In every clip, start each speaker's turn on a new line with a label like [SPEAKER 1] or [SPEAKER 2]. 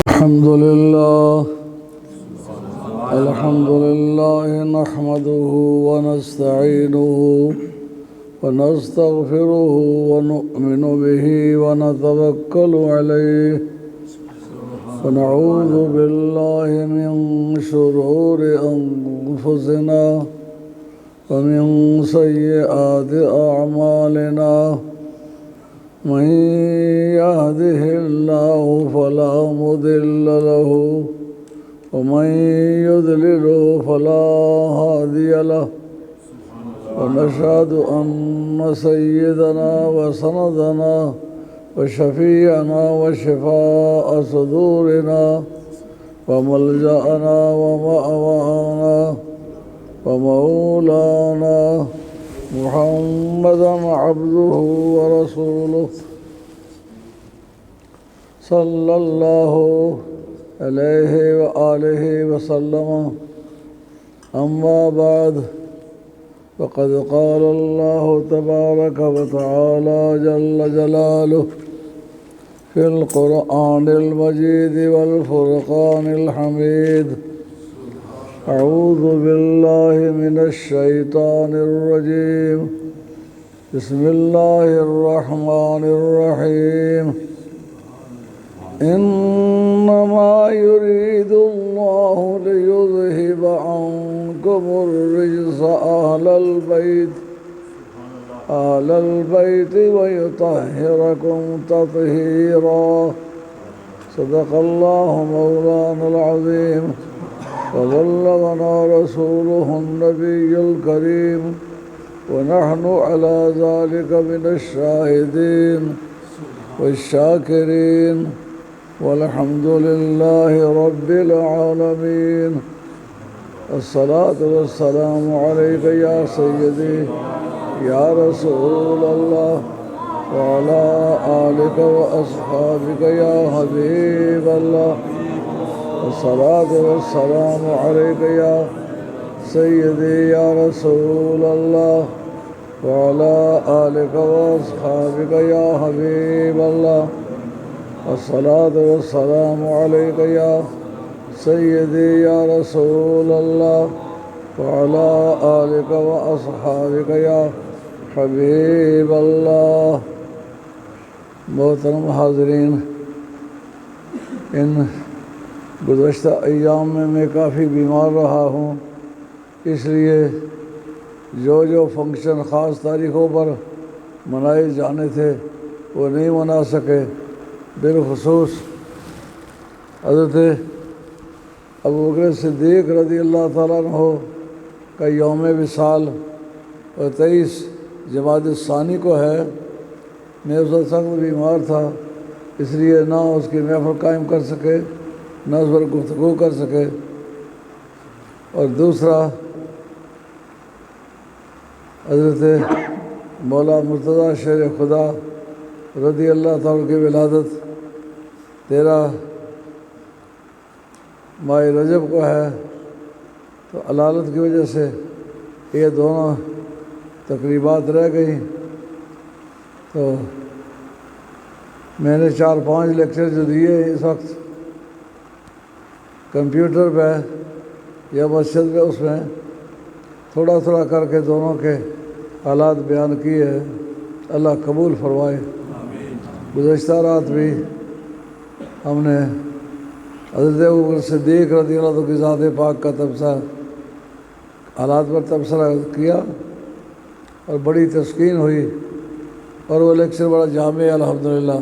[SPEAKER 1] الحمد لله نحمده ونستعينه ونستغفره ونؤمن به ونتوكل عليه ونعوذ بالله من شرور أنفسنا ومن سيئات أعمالنا من يهده الله فلا مضل له ومن يضلل فلا هادي له ونشهد أن سيدنا وسندنا وشفيعنا وشفاء صدورنا وملجأنا ومأوانا ومولانا محمدا عبده ورسوله صلى الله عليه وآله وسلم. أما بعد فقد قال الله تبارك وتعالى جل جلاله في القرآن المجيد والفرقان الحميد: أعوذ بالله من الشيطان الرجيم. بسم الله الرحمن الرحيم. إنما يريد الله ليذهب عنكم الرجس أهل البيت ويطهركم تطهيرا. صدق الله مولانا العظيم وبلغنا رسوله النبي الكريم ونحن على ذلك من الشاهدين والشاكرين والحمد لله رب العالمين. الصلاة والسلام عليك يا سيدي يا رسول الله وعلى آلك وأصحابك يا حبيب الله. الصلاة والسلام عليك يا سيدي يا رسول الله وعلى آلك وأصحابك يا حبيب الله. الصلاة والسلام عليك يا سيدي يا رسول الله وعلى آلك وأصحابك يا حبيب اللہ. محترم حاضرین، ان گزشتہ ایام میں کافی بیمار رہا ہوں، اس لیے جو فنکشن خاص تاریخوں پر منائے جانے تھے وہ نہیں منا سکے. بالخصوص حضرت ابوبکر صدیق رضی اللہ تعالیٰ عنہ کا یوم وصال اور 23 جمادی الثانی کو ہے. میں اس وقت سخت بیمار تھا، اس لیے نہ اس کی محفل قائم کر سکے نہ اس پر گفتگو کر سکے. اور دوسرا، حضرت مولا مرتضیٰ شیر خدا رضی اللہ تعالیٰ کی ولادت 13 ماہ رجب کو ہے، تو علالت کی وجہ سے یہ دونوں تقریبات رہ گئیں. تو میں نے 4-5 لیکچر جو دیے اس وقت کمپیوٹر پہ یا مسجد پہ، اس میں تھوڑا تھوڑا کر کے دونوں کے حالات بیان کیے ہیں. اللہ قبول فرمائے. گزشتہ رات بھی ہم نے حضرت ابوبکر صدیق رضی اللہ عنہ کی ذات پاک کا تبصرہ، حالات پر تبصرہ کیا اور بڑی تسکین ہوئی، اور وہ لیکچر بڑا جامع ہے الحمدللہ.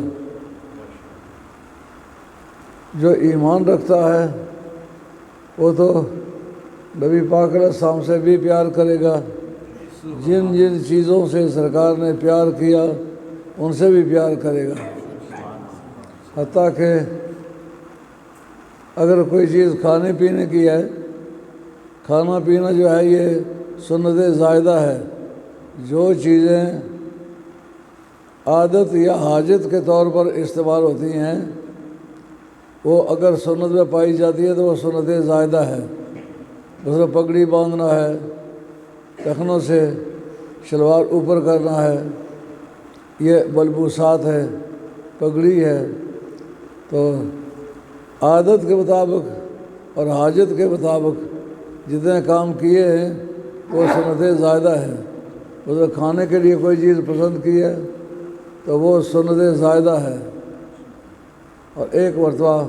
[SPEAKER 1] جو ایمان رکھتا ہے وہ تو نبی پاک علیہ السلام سے بھی پیار کرے گا، جن چیزوں سے سرکار نے پیار کیا ان سے بھی پیار کرے گا. حتیٰ کہ اگر کوئی چیز کھانے پینے کی ہے، کھانا پینا جو ہے یہ سنت زائدہ ہے. جو چیزیں عادت یا حاجت کے طور پر استعمال ہوتی ہیں وہ اگر سنت میں پائی جاتی ہے تو وہ سنت زائدہ ہے. مثلا پگڑی باندھنا ہے، ٹخنوں سے شلوار اوپر کرنا ہے، یہ ملبوسات ہے، پگڑی ہے. تو عادت کے مطابق اور حاجت کے مطابق جتنے کام کیے ہیں وہ سنت زائدہ ہے۔ اگر کھانے کے لیے کوئی چیز پسند کی ہے تو وہ سنت زائدہ ہے۔ اور ایک مرتبہ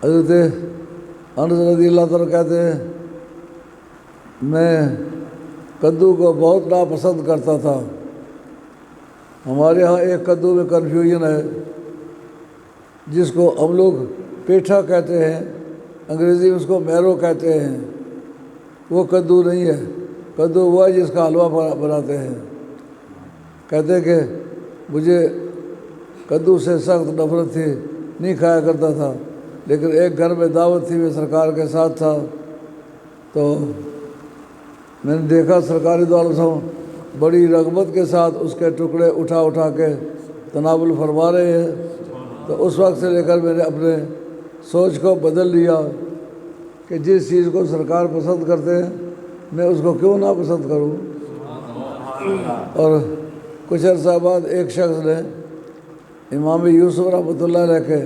[SPEAKER 1] حضرت انس رضی اللہ تعالیٰ کہتے ہیں میں کدو کو بہت ناپسند کرتا تھا۔ ہمارے ہاں ایک کدو میں کنفیوژن ہے، جس کو ہم لوگ پیٹھا کہتے ہیں، انگریزی میں اس کو میرو کہتے ہیں۔ وہ کدو نہیں ہے، کدو وہ ہے جس کا حلوہ بناتے ہیں۔ کہتے کہ مجھے کدو سے سخت نفرت تھی، نہیں کھایا کرتا تھا، لیکن ایک گھر میں دعوت تھی، میں سرکار کے ساتھ تھا تو میں نے دیکھا سرکاری دعوت سے بڑی رغبت کے ساتھ اس کے ٹکڑے اٹھا اٹھا کے تناول فرما رہے ہیں۔ تو اس وقت سے لے کر میں نے اپنے سوچ کو بدل لیا کہ جس چیز کو سرکار پسند کرتے ہیں میں اس کو کیوں نہ پسند کروں۔ اور کچھ عرصہ بعد ایک شخص نے امام یوسف رحمۃ اللہ علیہ کے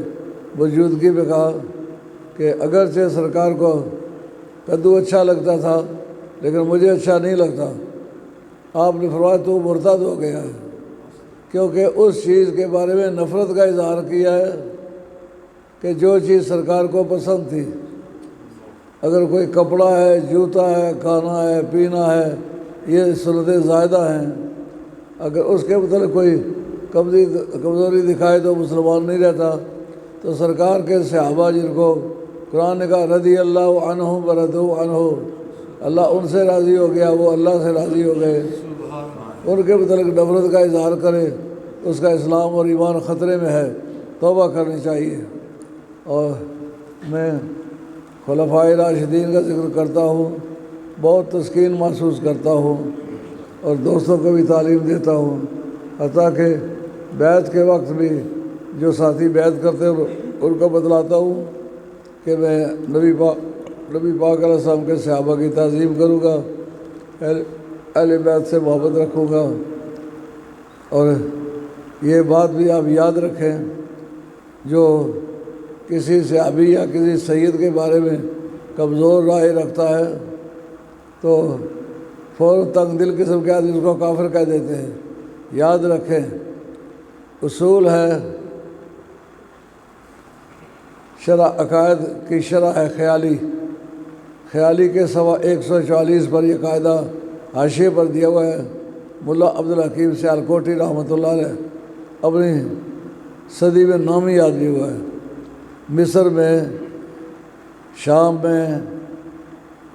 [SPEAKER 1] موجودگی میں کہا کہ اگرچہ سرکار کو کدو اچھا لگتا تھا لیکن مجھے اچھا نہیں لگتا۔ آپ نے فرمایا تو مرتد ہو گیا ہے، کیونکہ اس چیز کے بارے میں نفرت کا اظہار کیا ہے کہ جو چیز سرکار کو پسند تھی۔ اگر کوئی کپڑا ہے، جوتا ہے، کھانا ہے، پینا ہے، یہ سنت زائدہ ہیں۔ اگر اس کے متعلق کوئی کمزوری دکھائے تو مسلمان نہیں رہتا۔ تو سرکار کے صحابہ جن کو قرآن نے کہا رضی اللہ عنہم ورضوا عنہ، اللہ ان سے راضی ہو گیا، وہ اللہ سے راضی ہو گئے، ان کے متعلق نفرت کا اظہار کرے اس کا اسلام اور ایمان خطرے میں ہے، توبہ کرنی چاہیے۔ اور میں خلفائے راشدین کا ذکر کرتا ہوں، بہت تسکین محسوس کرتا ہوں اور دوستوں کو بھی تعلیم دیتا ہوں، حتیٰ کہ بیعت کے وقت بھی جو ساتھی بیعت کرتے ہیں ان کو بتلاتا ہوں کہ میں نبی پاک علیہ السلام کے صحابہ کی تعظیم کروں گا، اہل بیت سے محبت رکھوں گا۔ اور یہ بات بھی آپ یاد رکھیں، جو کسی صحابی یا کسی سید کے بارے میں کمزور رائے رکھتا ہے تو فوراً تنگ دل قسم کے آدمی اس کو کافر کہہ دیتے ہیں۔ یاد رکھیں، اصول ہے، شرح عقائد کی شرح ہے خیالی کے سوا 144 پر یہ قاعدہ حاشیے پر دیا ہوا ہے۔ ملا عبدالحکیم سیالکوٹی رحمۃ اللہ علیہ اپنی صدی میں نامی آدمی ہوا ہے، مصر میں، شام میں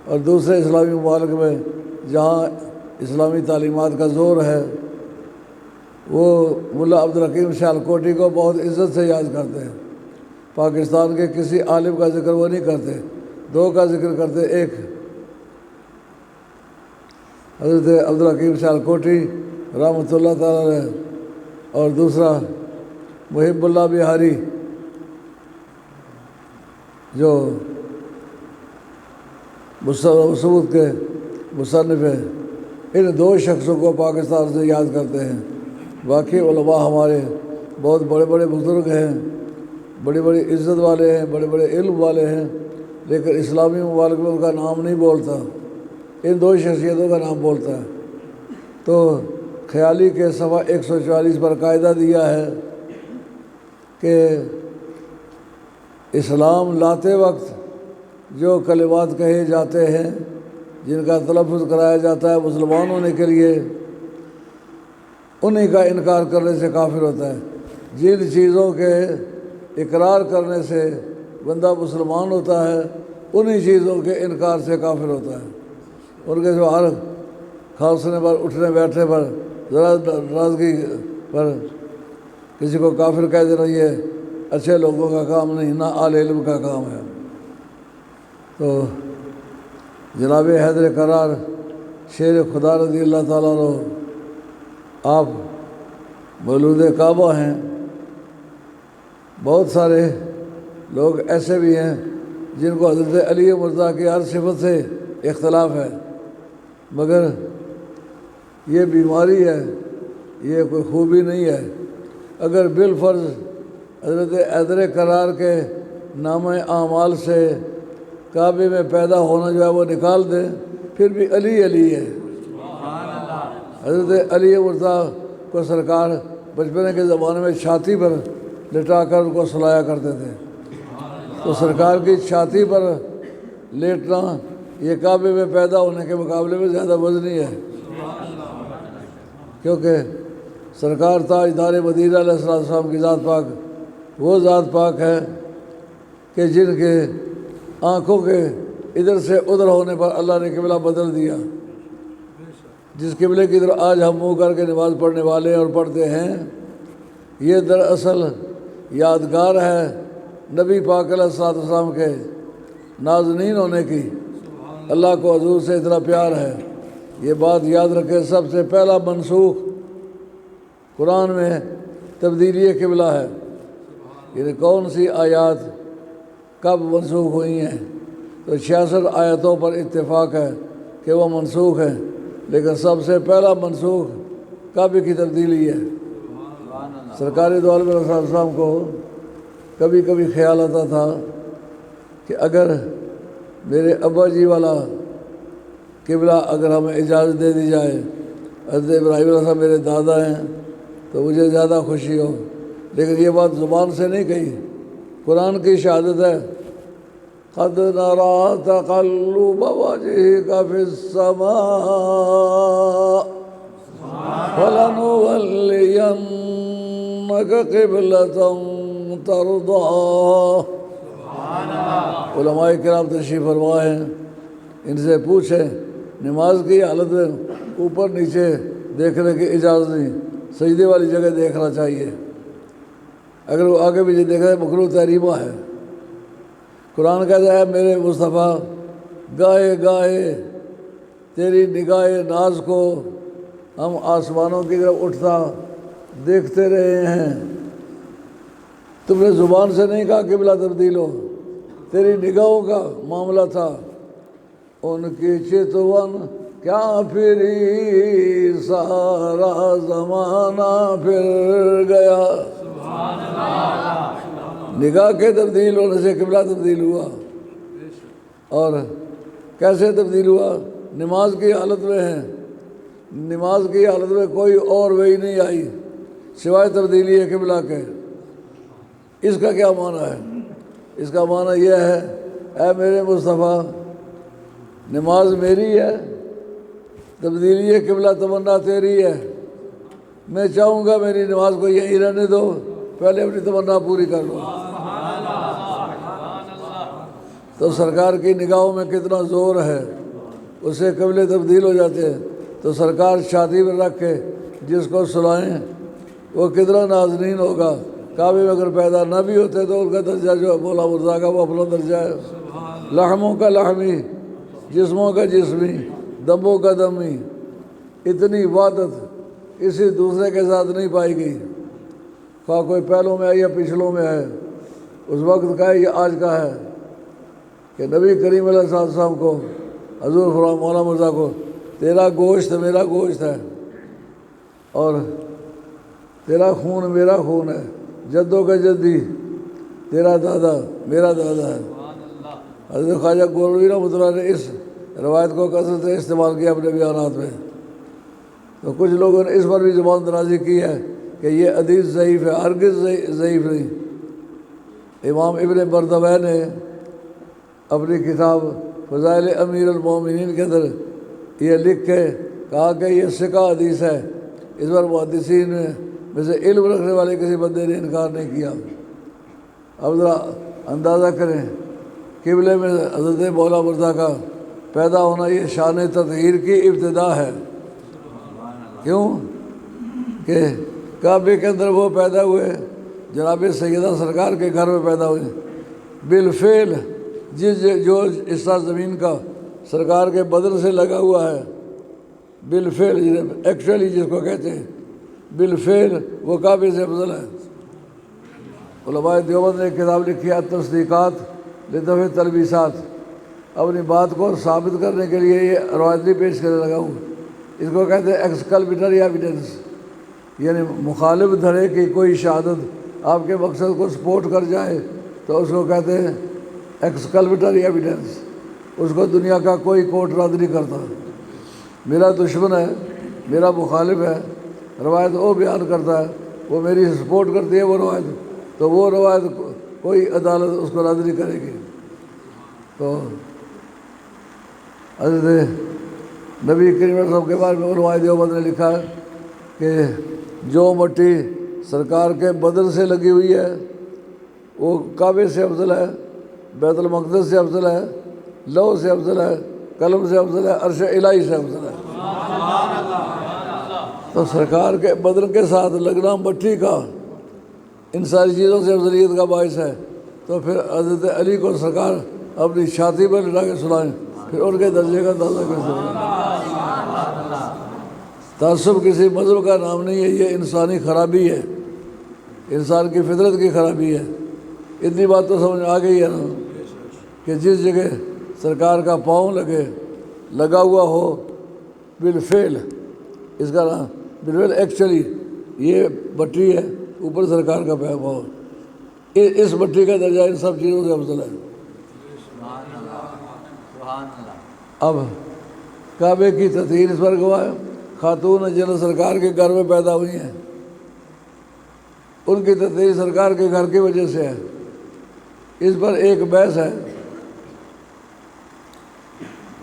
[SPEAKER 1] اور دوسرے اسلامی ممالک میں جہاں اسلامی تعلیمات کا زور ہے، وہ ملا عبدالحکیم سیالکوٹی کو بہت عزت سے یاد کرتے ہیں۔ پاکستان کے کسی عالم کا ذکر وہ نہیں کرتے، دو کا ذکر کرتے، ایک حضرت عبدالحکیم سیالکوٹی رحمۃ اللہ تعالیٰ علیہ اور دوسرا محب اللہ بہاری جو مسعود کے مصنف ہیں۔ ان دو شخصوں کو پاکستان سے یاد کرتے ہیں۔ باقی علماء ہمارے بہت بڑے بڑے بزرگ ہیں، بڑی بڑی عزت والے ہیں، بڑے بڑے علم والے ہیں، لیکن اسلامی ممالک میں ان کا نام نہیں بولتا، ان دو شخصیتوں کا نام بولتا ہے۔ تو خیالی کے صفحہ 144 پر قاعدہ دیا ہے کہ اسلام لاتے وقت جو کلمات کہے جاتے ہیں، جن کا تلفظ کرایا جاتا ہے مسلمان ہونے کے لیے، انہی کا انکار کرنے سے کافر ہوتا ہے۔ جن چیزوں کے اقرار کرنے سے بندہ مسلمان ہوتا ہے، انہی چیزوں کے انکار سے کافر ہوتا ہے۔ ان کے جو ہر کھانسنے پر، اٹھنے بیٹھنے پر، ذرا ناراضگی پر کسی کو کافر کہہ دینا یہ اچھے لوگوں کا کام نہیں، نہ اہل علم کا کام ہے۔ تو جناب حیدر کرار شیر خدا رضی اللہ تعالیٰ عنہ، آپ مولود کعبہ ہیں۔ بہت سارے لوگ ایسے بھی ہیں جن کو حضرت علی مرتضیٰ کی ہر صفت سے اختلاف ہے، مگر یہ بیماری ہے، یہ کوئی خوبی نہیں ہے۔ اگر بالفرض حضرت حیدر کرار کے نام اعمال سے کعبے میں پیدا ہونا جو ہے وہ نکال دیں، پھر بھی علی علی ہے۔ حضرت علی مرتضیٰ کو سرکار بچپنے کے زمانے میں چھاتی پر لٹا کر ان کو سلایا کرتے تھے، تو سرکار کی چھاتی پر لیٹنا یہ کعبے میں پیدا ہونے کے مقابلے میں زیادہ وزنی ہے، کیونکہ سرکار تاجدار مدینہ علیہ السلام کی ذات پاک وہ ذات پاک ہے کہ جن کے آنکھوں کے ادھر سے ادھر ہونے پر اللہ نے قبلہ بدل دیا۔ جس قبلے کی طرف آج ہم منہ کر کے نماز پڑھنے والے اور پڑھتے ہیں، یہ دراصل یادگار ہے نبی پاک علیہ السلام کے نازنین ہونے کی۔ اللہ کو حضور سے اتنا پیار ہے، یہ بات یاد رکھے۔ سب سے پہلا منسوخ قرآن میں تبدیلی قبلہ ہے، یعنی کون سی آیات کب منسوخ ہوئی ہیں، تو 66 آیتوں پر اتفاق ہے کہ وہ منسوخ ہیں، لیکن سب سے پہلا منسوخ کعبے کی تبدیلی ہے۔ سرکار دو عالم علیہ السلام کو کبھی کبھی خیال آتا تھا کہ اگر میرے ابا جی والا قبلہ اگر ہمیں اجازت دے دی جائے، حضرت ابراہیم علیہ السلام میرے دادا ہیں، تو مجھے زیادہ خوشی ہو، لیکن یہ بات زبان سے نہیں کہی، قرآن کی شہادت ہے۔ قد نرى تقلب وجهك في السماء فلنولينك قبلة ترضاها۔ علماء کرام تشریف فرما ہیں، ان سے پوچھیں نماز کی حالت میں اوپر نیچے دیکھنے کی اجازت نہیں، سجدے والی جگہ دیکھنا چاہیے، اگر وہ آگے پیچھے دیکھ رہے مکروہ تحریمہ ہے۔ قرآن کہتا ہے میرے مصطفیٰ گاہے گاہے تیری نگاہ ناز کو ہم آسمانوں کی طرف اٹھتا دیکھتے رہے ہیں، تم نے زبان سے نہیں کہا قبلہ تبدیل ہو، تیری نگاہوں کا معاملہ تھا۔ ان کی چتون کیا پھری سارا زمانہ پھر گیا۔ نگاہ کے تبدیل ہونے سے قبلہ تبدیل ہوا، اور کیسے تبدیل ہوا؟ نماز کی حالت میں ہیں، نماز کی حالت میں کوئی اور وحی نہیں آئی سوائے تبدیلی قبلہ کے۔ اس کا کیا معنی ہے؟ اس کا معنی یہ ہے اے میرے مصطفیٰ نماز میری ہے، تبدیلی قبلہ تمنا تیری ہے، میں چاہوں گا میری نماز کو یہی رہنے دو، پہلے اپنی تمنا پوری کر لو۔ تو سرکار کی نگاہوں میں کتنا زور ہے، اس سے قبلے تبدیل ہو جاتے ہیں۔ تو سرکار چھاتی پر رکھ کے جس کو سلائیں وہ کتنا نازنین ہوگا۔ کعبے میں اگر پیدا نہ بھی ہوتے تو ان کا درجہ جو ہے مولا مرتضیٰ کا وہ اپنا درجہ ہے، لحموں کا لحمی، جسموں کا جسمی، دموں کا دمی۔ اتنی وحدت کسی دوسرے کے ساتھ نہیں پائی گئی، خواہ کوئی پہلوں میں ہے یا پچھلوں میں ہے، اس وقت کا ہے یا آج کا ہے، کہ نبی کریم علیہ السلام کو حضور فرمان مولا مرتضیٰ کو تیرا گوشت میرا گوشت ہے اور تیرا خون میرا خون ہے، جدوں کا جدی تیرا دادا میرا دادا ہے۔ حضرت خواجہ گولوی رحمۃ اللہ نے اس روایت کو کثرت سے استعمال کیا اپنے بیانات میں، تو کچھ لوگوں نے اس پر بھی زبان درازی کی ہے کہ یہ حدیث ضعیف ہے، ہرگز ضعیف نہیں۔ امام ابن بردویہ نے اپنی کتاب فضائل امیر المومنین کے اندر یہ لکھ کے کہا کہ یہ ثقہ حدیث ہے، اس پر محدثین میں سے علم رکھنے والے کسی بندے نے انکار نہیں کیا۔ اب ذرا اندازہ کریں قبلے میں حضرت مولا مرتضیٰ کا پیدا ہونا یہ شان تطہیر کی ابتدا ہے۔ کیوں کہ کعبے کے اندر وہ پیدا ہوئے، جناب سیدہ سرکار کے گھر میں پیدا ہوئے، بالفعل جو حصہ زمین کا سرکار کے بدن سے لگا ہوا ہے، بالفعل ایکچولی جس کو کہتے ہیں بالفعل وہ کعبے سے افضل ہے۔ علماء دیوبند نے ایک کتاب لکھی ہے تصدیقات لدفع تلبیسات، اپنی بات کو ثابت کرنے کے لیے یہ روایتی پیش کرنے لگا ہوں، اس کو کہتے ہیں ایکسکلپیٹری ایویڈنس، یعنی مخالف دھڑے کی کوئی شہادت آپ کے مقصد کو سپورٹ کر جائے تو اس کو کہتے ہیں ایکسکلوٹری ایویڈنس، اس کو دنیا کا کوئی کورٹ رد نہیں کرتا۔ میرا دشمن ہے، میرا مخالف ہے، روایت وہ بیان کرتا ہے، وہ میری سپورٹ کرتی ہے وہ روایت، تو وہ روایت کوئی عدالت اس کو رد نہیں کرے گی۔ تو حضرت نبی کریم صلی اللہ علیہ وسلم کے بارے میں علماء دیوبند نے لکھا ہے کہ جو مٹی سرکار کے بدن سے لگی ہوئی ہے وہ کعبے سے افضل ہے، بیت المقدس سے افضل ہے، لوح سے افضل ہے، قلم سے افضل ہے، عرش الہی سے افضل ہے۔ تو سرکار کے بدن کے ساتھ لگنا مٹی کا ان ساری چیزوں سے افضلیت کا باعث ہے، تو پھر حضرت علی کو سرکار اپنی چھاتی پر لٹا کے سنائیں، پھر ان کے درجے کا اندازہ کیسے ہوگا؟ تعصب کسی مذہب کا نام نہیں ہے، یہ انسانی خرابی ہے، انسان کی فطرت کی خرابی ہے۔ اتنی بات تو سمجھ آ گئی ہے نا کہ جس جگہ سرکار کا پاؤں لگا ہوا ہو بالفعل، اس کا نام بالفعل ایکچولی یہ مٹی ہے، اوپر سرکار کا پاؤں، اس مٹی کا درجہ ان سب چیزوں سے افضل ہے۔ اب کعبے کی تطہیر اس پر گواہ ہے، خاتون جن سرکار کے گھر میں پیدا ہوئی ہیں ان کی تطہیر سرکار کے گھر کی وجہ سے ہے۔ اس پر ایک بحث ہے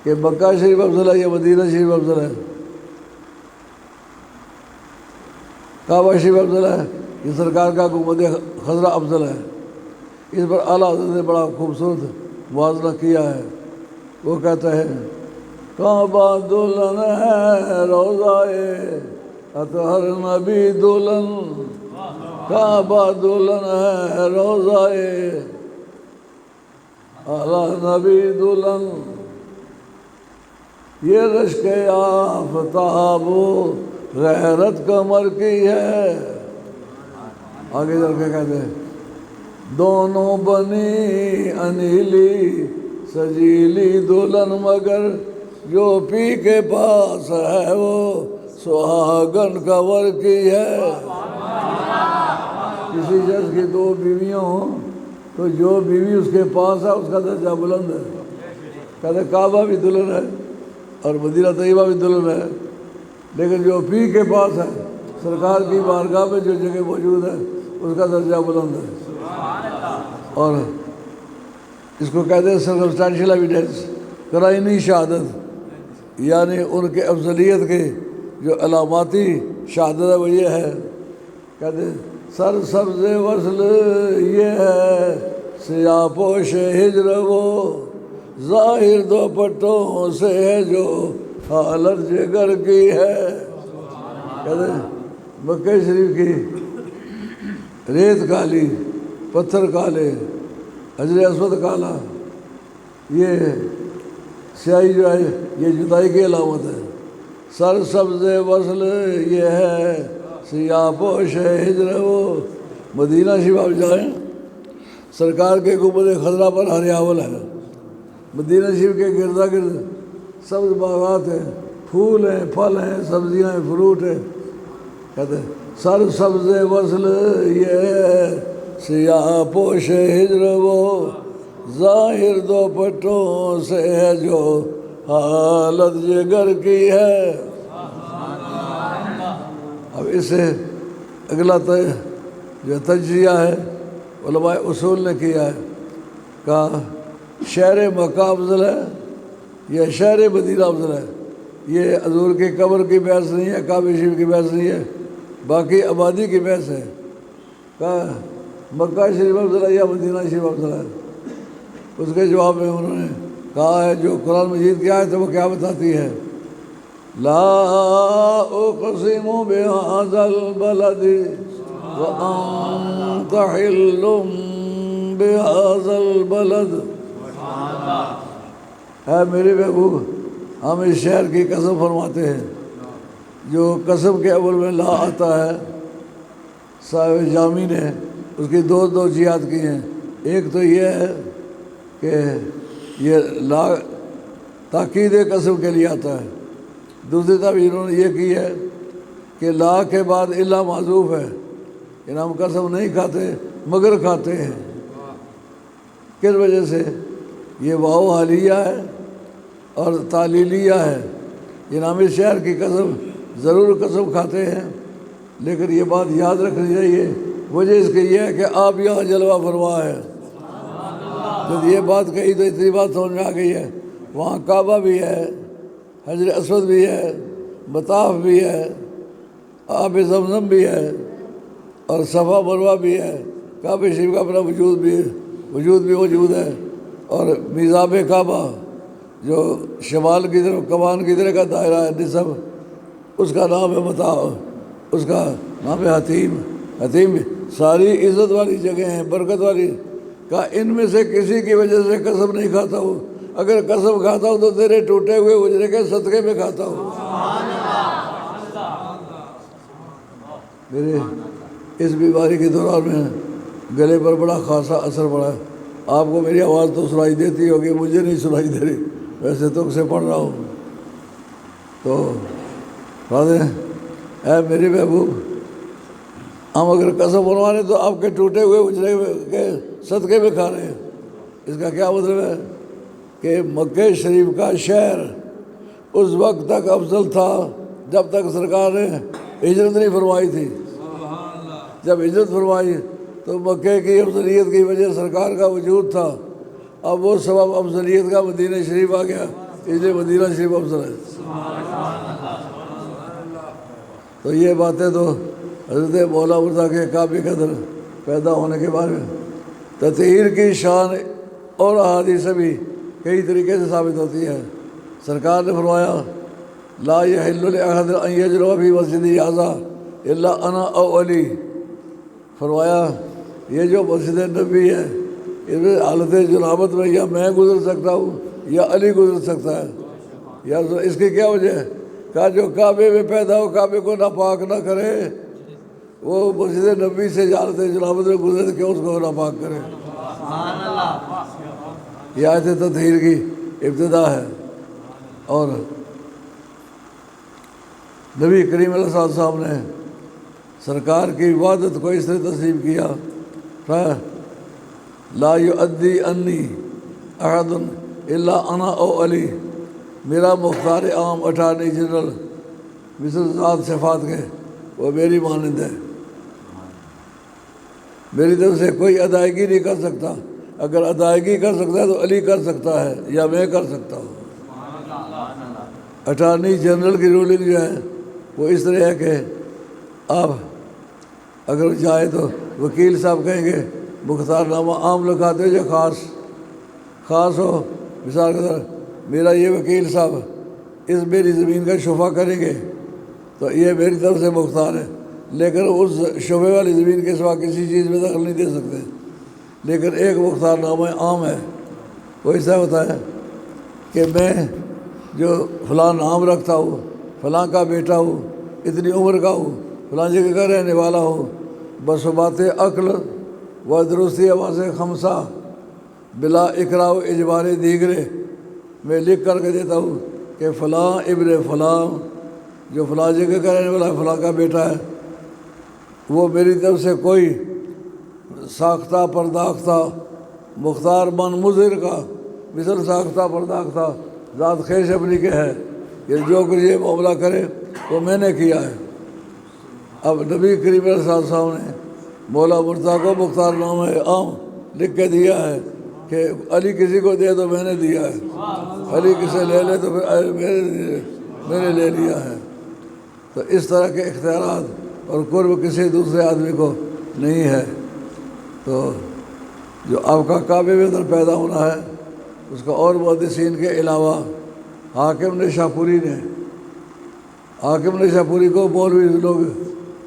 [SPEAKER 1] کہ مکہ شریف افضل ہے یا مدینہ شریف افضل ہے، کعبہ شریف افضل ہے یہ سرکار کا گنبد خضرا افضل ہے۔ اس پر اعلیٰ حضرت نے بڑا خوبصورت موازنہ کیا ہے، وہ کہتا ہے کعبہ دلہن ہے روضائے اطہر نبی دلہن، کعبہ دلہن ہے روضائے اعلیٰ نبی دلہن، یہ رشک آفتاب و غیرت کمر کی ہے۔ آگے چل کے کہتے ہیں دونوں بنی انیلی سجیلی دلہن مگر جو پی کے پاس ہے وہ سہاگن کنور کی ہے۔ کسی شخص کی دو بیویاں ہوں تو جو بیوی اس کے پاس ہے اس کا درجہ بلند ہے۔ کہتے کعبہ بھی دلہن ہے اور مدینہ طیبہ بھی دلہن ہے، لیکن جو پی کے پاس ہے سرکار کی بارگاہ میں جو جگہ موجود ہے اس کا درجہ بلند ہے۔ اور اس کو کہتے ہیں سرکمسٹینشیل ایویڈنس، قرائنی شہادت، یعنی ان کے افضلیت کے جو علاماتی شہادت ہے وہ یہ ہے، کہتے ہیں سر سبز وصل یہ ہے سیاہ پوش ہجر وہ، ظاہر دو پٹوں سے ہے جو حالت جگر کی ہے۔ کہتے ہیں مکہ شریف کی ریت کالی، پتھر کالے، حجر اسود کالا، یہ سیاہی جو ہے یہ جدائی کی علامت ہے۔ سر سبز وصل یہ ہے سیاہ پوش ہجر وہ، مدینہ شریف آپ جائیں سرکار کے گنبد خضرا پر ہریاول ہے، مدینہ شریف کے گردا گرد سبز باغات ہیں، پھول ہیں، پھل ہیں، سبزیاں ہیں، فروٹ ہیں۔ کہتے ہیں سر سبز وصل یہ ہے سیاہ پوش ہجر وہ، ظاہر دو پٹوں سے ہے جو حالت جگر کی ہے۔ اب اس سے اگلا جو تجزیہ ہے علماء اصول نے کیا ہے، کہا شہر مکہ افضل ہے یا شہر مدینہ افضل ہے۔ یہ حضور کی قبر کی بحث نہیں ہے، کعبہ شریف کی بحث نہیں ہے، باقی آبادی کی بحث ہے۔ کہا مکہ شریف افضل ہے یا مدینہ شریف افضل ہے؟ اس کے جواب میں انہوں نے کہا ہے جو قرآن مجید کی آیت ہے وہ کیا بتاتی ہے، لا اقسم بهذا البلد وانت حل بهذا البلد، اے میرے محبوب ہم اس شہر کی قسم فرماتے ہیں، جو قسم کے اول میں لا آتا ہے صاحب جامی نے اس کی دو جہات کی ہیں۔ ایک تو یہ ہے کہ یہ لا تاکید قسم کے لیے آتا ہے، دوسری طرف انہوں نے یہ کی ہے کہ لا کے بعد الا معذوف ہے، کہ ہم قسم نہیں کھاتے مگر کھاتے ہیں۔ کس وجہ سے؟ یہ واو حالیہ ہے اور تعلیلیہ ہے، یہ نام شہر کی قسم ضرور قسم کھاتے ہیں، لیکن یہ بات یاد رکھنی چاہیے، وجہ اس کی یہ ہے کہ آپ یہاں جلوہ فرما ہے۔ جب یہ بات کہی تو اتنی بات سمجھ میں آ گئی ہے، وہاں کعبہ بھی ہے، حجر اسود بھی ہے، مطاف بھی ہے، آب زمزم بھی ہے، اور صفا مروہ بھی ہے، کعبہ شریف کا اپنا وجود بھی موجود ہے، اور میزاب کعبہ جو شمال کی طرف کمان کی طرح کا دائرہ ہے نصف، اس کا نام ہے مطاف، اس کا نام ہے حتیم ساری عزت والی جگہ ہیں، برکت والی۔ کہا ان میں سے کسی کی وجہ سے قسم نہیں کھاتا ہوں، اگر قسم کھاتا ہوں تو تیرے ٹوٹے ہوئے اجرے کے صدقے میں کھاتا ہوں۔ میرے اس بیماری کے دوران میں گلے پر بڑا خاصا اثر پڑا ہے، آپ کو میری آواز تو سنائی دیتی ہوگی، مجھے نہیں سنائی دے رہی، ویسے تو سے پڑھ رہا ہوں۔ تو اے میری محبوب، ہم اگر قسم بنوانے تو آپ کے ٹوٹے ہوئے اجرے کے صدقے میں کھا رہے ہیں۔ اس کا کیا مطلب ہے؟ کہ مکہ شریف کا شہر اس وقت تک افضل تھا جب تک سرکار نے ہجرت نہیں فرمائی تھی۔ جب ہجرت فرمائی تو مکہ کی افضلیت کی وجہ سرکار کا وجود تھا، اب وہ سبب افضلیت کا مدینہ شریف آ گیا، اس لیے مدینہ شریف افضل ہے۔ تو یہ باتیں تو حضرت مولا مرزا کے کعبے کے اندر پیدا ہونے کے بعد تطہیر کی شان اور احادیث سے بھی کئی طریقے سے ثابت ہوتی ہے۔ سرکار نے فرمایا لا یحل لأحد ان یجلس فی مسجد ھذا الا انا او علی، فرمایا یہ جو مسجد نبی ہے اس میں حالت جنابت میں یا میں گزر سکتا ہوں یا علی گزر سکتا ہے، یا اس کی کیا وجہ ہے؟ کہا جو کعبے میں پیدا ہو کعبے کو ناپاک نہ کرے، وہ مسجد نبی سے حالت جنابت میں گزرے تو کیوں اس کو ناپاک کرے؟ یہ آیت تطہیر کی ابتدا ہے۔ اور نبی کریم علیہ الصلوۃ والسلام نے سرکار کی عبادت کو اس طرح تسلیم کیا، لا یؤدی انی احد الا انا او علی، میرا مختار عام اٹارنی جنرل مثل ذات صفات کے وہ میری مانند ہے، میری طرف سے کوئی ادائیگی نہیں کر سکتا، اگر ادائیگی کر سکتا ہے تو علی کر سکتا ہے یا میں کر سکتا ہوں۔ اٹارنی جنرل کی رولنگ جو ہے وہ اس طرح ہے کہ آپ اگر جائے تو وکیل صاحب کہیں گے مختار نامہ عام لکھاتے ہو یا خاص ہو، مثال کے طور میرا یہ وکیل صاحب اس میری زمین کا شفا کریں گے تو یہ میری طرف سے مختار ہے، لیکن اس شعبے والی زمین کے سوا کسی چیز میں دخل نہیں دے سکتے۔ لیکن ایک مختار نامہ عام ہے، وہ ایسا ہوتا ہے کہ میں جو فلاں نام رکھتا ہوں، فلاں کا بیٹا ہوں، اتنی عمر کا ہوں، فلاں جگہ کا رہنے والا ہوں، بصبات عقل و درستی آواز خمسہ بلا اقراء و اجبار دیگرے، میں لکھ کر کے دیتا ہوں کہ فلاں ابن فلاں جو فلاں جگہ کا رہنے والا فلاں کا بیٹا ہے، وہ میری طرف سے کوئی ساختہ پرداختہ مختار من مظہر کا مثل ساختہ پرداختہ ذات خیش اپنی کے ہے، کہ جو کچھ یہ معاملہ کرے وہ میں نے کیا ہے۔ اب نبی کریم علیہ السلام نے مولا مرزا کو مختار نامہ عام لکھ کے دیا ہے کہ علی کسی کو دے تو میں نے دیا ہے، علی کسے لے لے تو پھر میں نے لے لیا ہے۔ تو اس طرح کے اختیارات اور قرب کسی دوسرے آدمی کو نہیں ہے۔ تو جو آپ کا کعبے میں اندر پیدا ہونا ہے اس کا اور محدثین کے علاوہ حاکم نشاپوری کو مولوی لوگ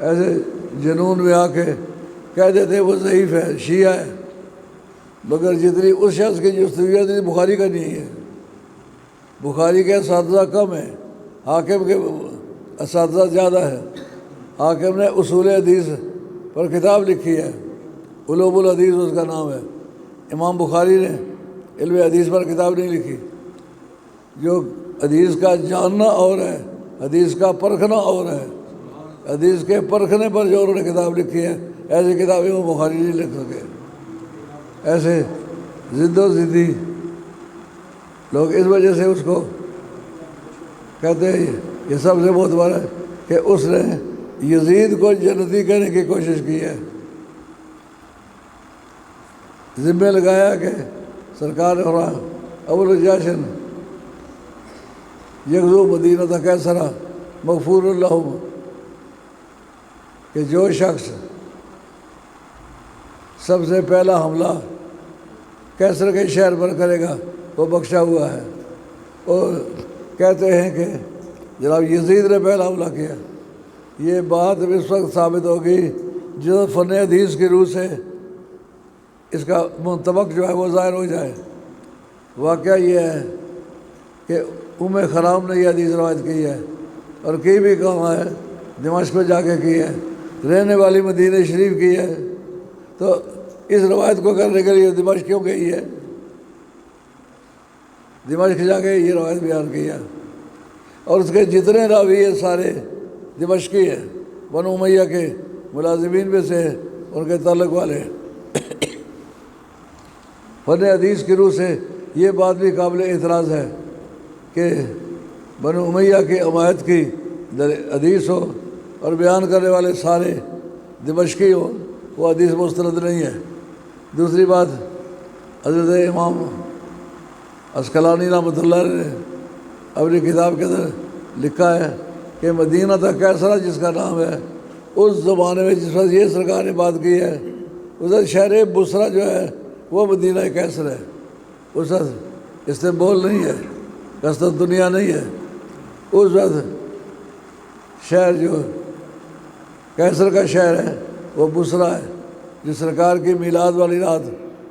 [SPEAKER 1] ایسے جنون میں آ کے کہہ دیتے وہ ضعیف ہے، شیعہ ہے، مگر جتنی اس شخص کی جستجو اتنی بخاری کا نہیں ہے۔ بخاری کے اساتذہ کم ہیں، حاکم کے اساتذہ زیادہ ہے۔ حاکم نے اصول حدیث پر کتاب لکھی ہے، علوم الحدیث اس کا نام ہے۔ امام بخاری نے علم حدیث پر کتاب نہیں لکھی۔ جو حدیث کا جاننا اور ہے، حدیث کا پرکھنا اور ہے۔ حدیث کے پرکھنے پر جو انہوں نے کتاب لکھی ہے ایسی کتابیں وہ بخاری نہیں لکھ سکے۔ ایسے ضد و ضدی لوگ اس وجہ سے اس کو کہتے ہیں یہ سب سے بہت بڑا ہے کہ اس نے یزید کو جنتی کہنے کی کوشش کی ہے، ذمہ لگایا کہ سرکار ابو الجاشن یغزو مدینہ کیسرا مغفور اللہم، کہ جو شخص سب سے پہلا حملہ کیسر کے شہر پر کرے گا وہ بخشا ہوا ہے۔ اور کہتے ہیں کہ جناب یزید نے پہلا حملہ کیا۔ یہ بات اس وقت ثابت ہوگی جو فن حدیث کی روح سے اس کا منطبق جو ہے وہ ظاہر ہو جائے۔ واقعہ یہ ہے کہ خرام نے یہ حدیث روایت کی ہے، اور کی بھی کہاں ہے، دمشق میں جا کے کی ہے، رہنے والی مدینہ شریف کی ہے۔ تو اس روایت کو کرنے کے لیے دمشق کیوں گئی ہے؟ دمشق جا کے یہ روایت بیان کی ہے، اور اس کے جتنے راوی ہیں سارے دمشقی ہیں، بنو امیہ کے ملازمین میں سے ان کے تعلق والے۔ فن حدیث کی روح سے یہ بات بھی قابل اعتراض ہے کہ بنو امیہ کی عمایت کی حدیث ہو اور بیان کرنے والے سارے دمشقی ہوں، وہ حدیث مستند نہیں ہے۔ دوسری بات، حضرت امام عسقلانی رحمۃ اللہ نے اپنی کتاب کے اندر لکھا ہے کہ مدینہ تک کیسرا جس کا نام ہے، اس زمانے میں جس وقت یہ سرکار نے بات کی ہے، اس وقت شہر بصرہ جو ہے وہ مدینہ کیسر ہے، اس وقت استنبول نہیں ہے، قسطنطنیہ دنیا نہیں ہے۔ اس وقت شہر جو کیسر کا شہر ہے وہ بصرہ ہے، جو سرکار کی میلاد والی رات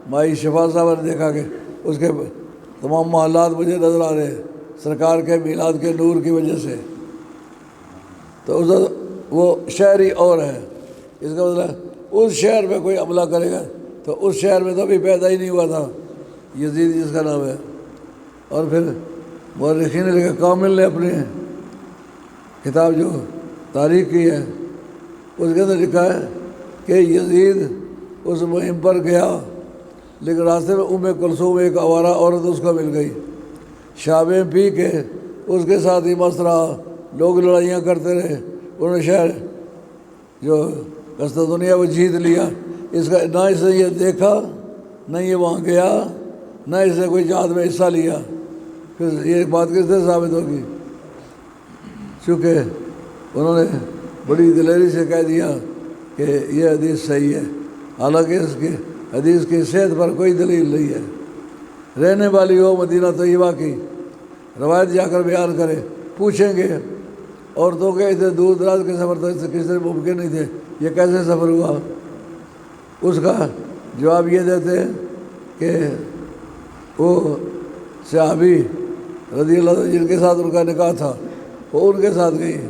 [SPEAKER 1] مائی شفا صاحب نے دیکھا کہ اس کے تمام محلات مجھے نظر آ رہے ہیں سرکار کے میلاد کے نور کی وجہ سے۔ تو اس وقت وہ شہری اور ہے، اس کا مطلب اس شہر میں کوئی حملہ کرے گا تو اس شہر میں تو ابھی پیدا ہی نہیں ہوا تھا یزید جس کا نام ہے۔ اور پھر مورخین نے لکھا، کامل نے اپنی کتاب جو تاریخ کی ہے اس کے اندر لکھا ہے کہ یزید اس مہم پر گیا، لیکن راستے میں ام کلثوم ایک آوارہ عورت اس کو مل گئی، شرابیں پی کے اس کے ساتھ ہی مست رہا، لوگ لڑائیاں کرتے رہے، انہوں نے شہر جو قسطنطنیہ وہ جیت لیا۔ اس کا نہ اس نے یہ دیکھا، نہ یہ وہاں گیا، نہ اس نے کوئی جہاد میں حصہ لیا۔ پھر یہ بات کس سے ثابت ہوگی؟ چونکہ انہوں نے بڑی دلیری سے کہہ دیا کہ یہ حدیث صحیح ہے، حالانکہ اس کی حدیث کی صحت پر کوئی دلیل نہیں ہے۔ رہنے والی ہو مدینہ طیبہ کی روایت جا کر بیان کرے، پوچھیں گے عورتوں کے اتنے دور دراز کے سفر تو کس طرح ممکن نہیں تھے، یہ کیسے سفر ہوا؟ اس کا جواب یہ دیتے ہیں کہ وہ صحابی رضی اللہ عنہ جن کے ساتھ ان کا نکاح تھا وہ ان کے ساتھ گئی ہیں۔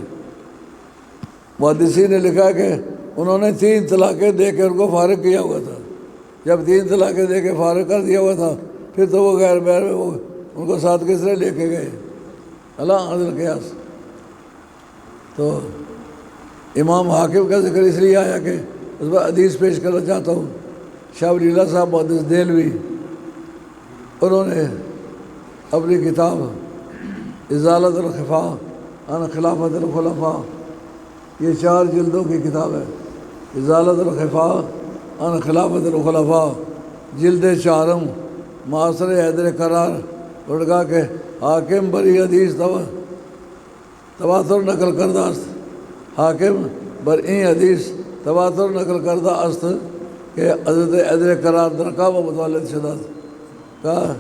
[SPEAKER 1] محدثین نے لکھا کہ انہوں نے 3 طلاقیں دے کے ان کو فارغ کیا ہوا تھا۔ جب 3 طلاقیں دے کے فارغ کر دیا ہوا تھا پھر تو وہ غیر بیر میں وہ ان کو ساتھ کس طرح لے کے گئے؟ اللہ عدل قیاس۔ تو امام حاکم کا ذکر اس لیے آیا کہ اس پر حدیث پیش کرنا چاہتا ہوں۔ شاہ ولی اللہ صاحب محدث دہلوی انہوں نے اپنی کتاب ازالۃ الخفا عن خلافت الخلفاء، یہ 4 جلدوں کی کتاب ہے، ازالۃ الخفا عن خلافت الخلفاء، جلد 4 معاصر حیدر قرار، اور کہا کہ حاکم بری حدیث تواتر نقل کردہ است، حاکم بر این حدیث تواتر نقل کردہ است کہ حضرت حیدر قرار درقا و متولد شدہ۔ کہا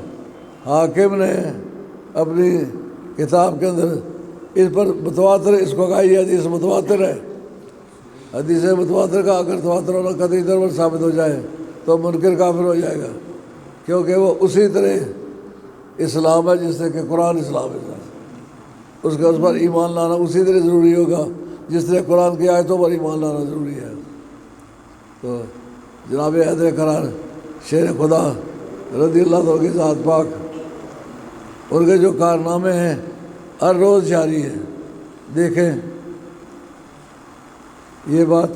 [SPEAKER 1] حاکم نے اپنی کتاب کے اندر اس پر متواتر اس کو کہا یہ حدیث متواتر ہے۔ حدیث متواتر کا اگر تواتر ہونا قطعی طور پر ثابت ہو جائے تو منکر کافر ہو جائے گا، کیونکہ وہ اسی طرح اسلام ہے جس سے کہ قرآن اسلام ہے، اس کا اس پر ایمان لانا اسی طرح ضروری ہوگا جس طرح قرآن کی آیتوں پر ایمان لانا ضروری ہے۔ تو جناب حیدر قرار شیر خدا رضی اللہ عنہ کی ذات پاک، ان کے جو کارنامے ہیں ہر روز جاری ہے۔ دیکھیں یہ بات